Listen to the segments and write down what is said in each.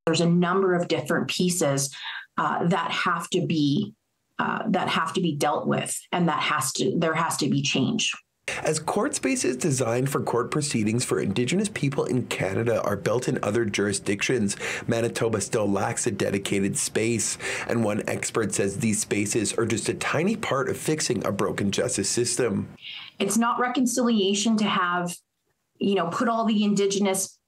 There's a number of different pieces that have to be dealt with, and there has to be change. As court spaces designed for court proceedings for Indigenous people in Canada are built in other jurisdictions, Manitoba still lacks a dedicated space. And one expert says these spaces are just a tiny part of fixing a broken justice system. It's not reconciliation to have, put all the Indigenous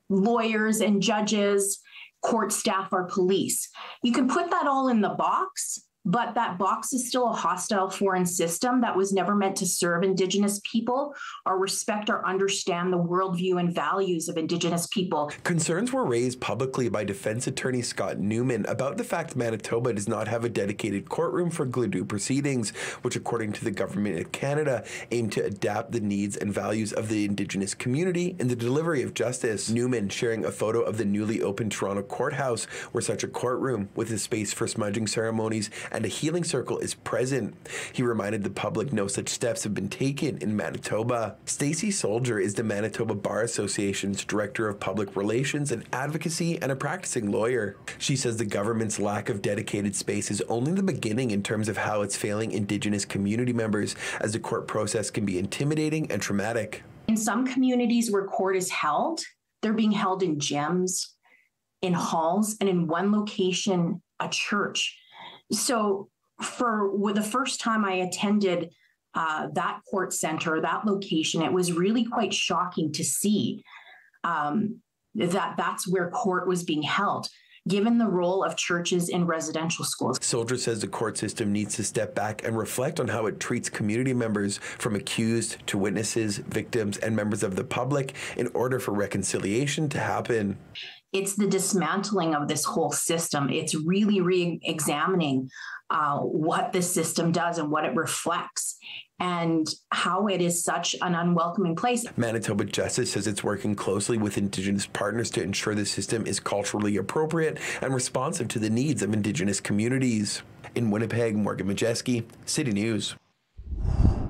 lawyers and judges, court staff, or police. You can put that all in the box, but that box is still a hostile foreign system that was never meant to serve Indigenous people or respect or understand the worldview and values of Indigenous people. Concerns were raised publicly by defense attorney Scott Newman about the fact Manitoba does not have a dedicated courtroom for Gladue proceedings, which, according to the government of Canada, aim to adapt the needs and values of the Indigenous community in the delivery of justice. Newman sharing a photo of the newly opened Toronto courthouse, where such a courtroom with a space for smudging ceremonies and a healing circle is present. He reminded the public no such steps have been taken in Manitoba. Stacey Soldier is the Manitoba Bar Association's Director of Public Relations and Advocacy and a practicing lawyer. She says the government's lack of dedicated space is only the beginning in terms of how it's failing Indigenous community members, as the court process can be intimidating and traumatic. In some communities where court is held, they're being held in gyms, in halls, and in one location, a church. So for the first time I attended that court center, that location, it was really quite shocking to see that that's where court was being held, given the role of churches in residential schools. Soldier says the court system needs to step back and reflect on how it treats community members, from accused to witnesses, victims, and members of the public, in order for reconciliation to happen. It's the dismantling of this whole system. It's really re-examining what the system does and what it reflects, and how it is such an unwelcoming place. Manitoba Justice says it's working closely with Indigenous partners to ensure the system is culturally appropriate and responsive to the needs of Indigenous communities. In Winnipeg, Morgan Majeski, City News.